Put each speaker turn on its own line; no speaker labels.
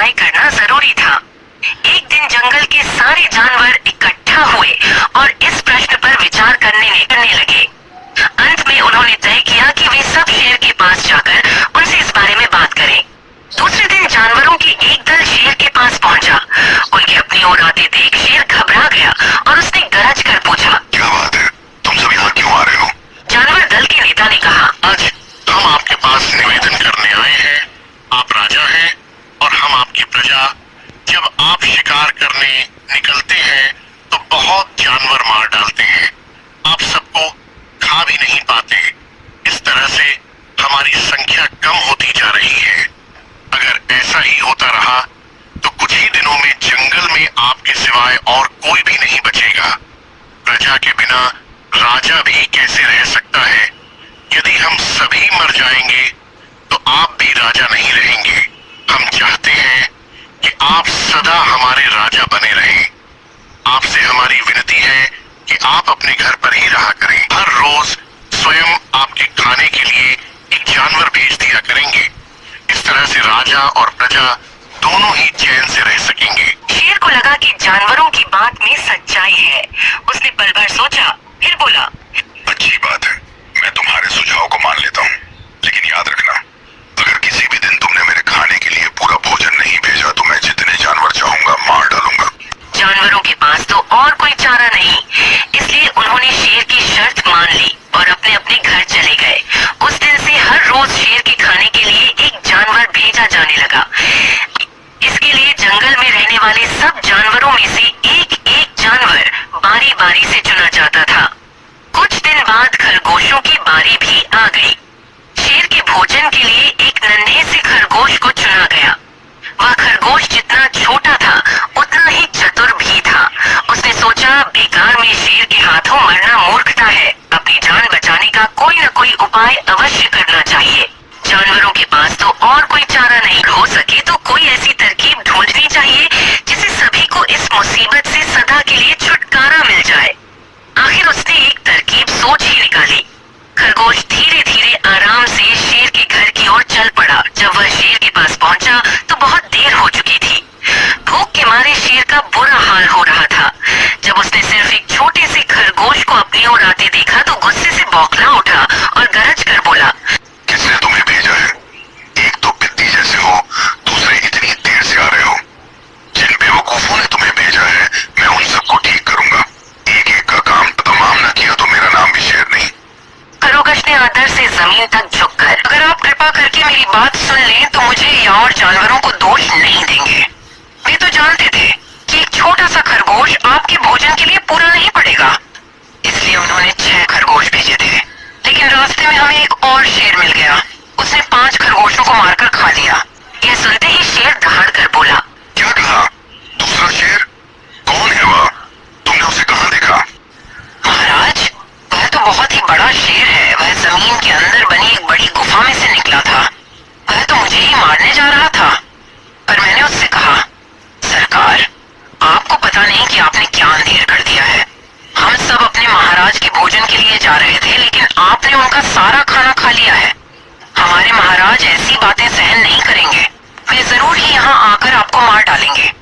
उपाय करना जरूरी था। एक दिन जंगल के सारे जानवर इकट्ठा हुए और इस प्रश्न पर विचार करने लगे। अंत में उन्होंने तय किया कि वे सब शेर के पास जाकर उनसे इस बारे में बात करें। दूसरे दिन जानवरों की एक दल शेर के पास पहुंचा। उनके अपनी ओर आते देख शेर घबरा गया और उसने गरज कर पूछा,
क्या बात है, तुम सब यहाँ क्यों आ रहे हो?
जानवर दल के नेता ने कहा,
आज हम आपके पास निवेदन करने आए हैं। आप राजा हैं और हम आपकी प्रजा। जब आप शिकार करने निकलते हैं तो बहुत जानवर मार डालते हैं। आप सबको खा भी नहीं पाते। इस तरह से हमारी संख्या कम होती जा रही है। अगर ऐसा ही होता रहा तो कुछ ही दिनों में जंगल में आपके सिवाय और कोई भी नहीं बचेगा। प्रजा के बिना राजा भी कैसे रह सकता है? यदि हम सभी मर जाएंगे तो आप भी राजा नहीं रहेंगे। हम चाहते हैं कि आप सदा हमारे राजा बने रहें। आपसे हमारी विनती है कि आप अपने घर पर ही रहा करें। हर रोज स्वयं आपके खाने के लिए एक जानवर भेज दिया करेंगे। इस तरह से राजा और प्रजा दोनों ही चैन से रह सकेंगे।
शेर को लगा कि जानवरों की बात में सच्चाई है। उसने पल भर सोचा, फिर बोला,
अच्छी बात है, मैं तुम्हारे सुझाव को मान लेता हूँ, लेकिन याद रखना, अगर किसी भी दिन तुमने मेरे खाने के लिए पूरा भोजन नहीं भेजा तो मैं जितने जानवर चाहूंगा मार डालूंगा।
जानवरों के पास तो और कोई चारा नहीं, इसलिए उन्होंने शेर की शर्त मान ली और अपने अपने घर चले गए। उस दिन से हर रोज शेर के खाने के लिए एक जानवर भेजा जाने लगा। इसके लिए जंगल में रहने वाले सब जानवरों में से एक एक जानवर बारी बारी से चुना जाता था। कुछ दिन बाद खरगोशों की बारी भी आ गई। शेर के भोजन के लिए एक नन्हे से खरगोश को चुना गया। वह खरगोश जितना छोटा था उतना ही चतुर भी था। उसने सोचा, बेकार में शेर के हाथों मरना मूर्खता है। अपनी जान बचाने का कोई न कोई उपाय अवश्य करना चाहिए। जानवरों के पास तो और कोई चारा नहीं, हो सके तो कोई ऐसी तरकीब ढूंढनी चाहिए जिससे सभी को इस मुसीबत से सदा के लिए छुटकारा मिल जाए। आखिर उसने एक तरकीब सोच ही निकाली। खरगोश धीरे धीरे आराम से शेर के घर की ओर चल पड़ा। जब वह शेर के पास पहुंचा तो बहुत देर हो चुकी थी। भूख के मारे शेर का बुरा हाल हो रहा था। जब उसने सिर्फ एक छोटे से खरगोश को अपनी ओर आते देखा तो गुस्से से बौखला उठा और गरज कर बोला,
किसने तुम्हें भेजा है? एक तो बिल्ली जैसे हो, दूसरे इतनी देर से आ रहे हो। जिन बेवकूफों ने तुम्हें भेजा है मैं उन सबको ठीक करूंगा। एक एक का काम तमाम न किया तो मेरा नाम भी शेर नहीं।
खरगोश ने आदर से जमीन तक झुककर, अगर आप कृपा करके मेरी बात सुन लें तो मुझे या और जानवरों को दोष नहीं देंगे। वे तो जानते थे कि एक छोटा सा खरगोश आपके भोजन के लिए पूरा नहीं पड़ेगा, इसलिए उन्होंने 6 खरगोश भेजे थे। लेकिन रास्ते में हमें एक और शेर मिल गया। उसने 5 खरगोशों को मारकर खा लिया। यह सुनते ही शेर दहाड़ कर बोला,
क्या कहा? दूसरा शेर? कौन है वह? तुमने उसे कहाँ देखा?
महाराज, वह तो बहुत ही बड़ा शेर है। वह जमीन के अंदर बनी एक बड़ी गुफा में से निकला था। वह तो मुझे ही मारने जा रहा था। पर मैंने उससे कहा, सरकार, आपको पता नहीं कि आपने क्या अंधेर कर दिया है। हम सब अपने महाराज के भोजन के लिए जा रहे थे, लेकिन आपने उनका सारा खाना खा लिया है। हमारे महाराज ऐसी बातें सहन नहीं करेंगे। वे जरूर ही यहाँ आकर आपको मार डालेंगे।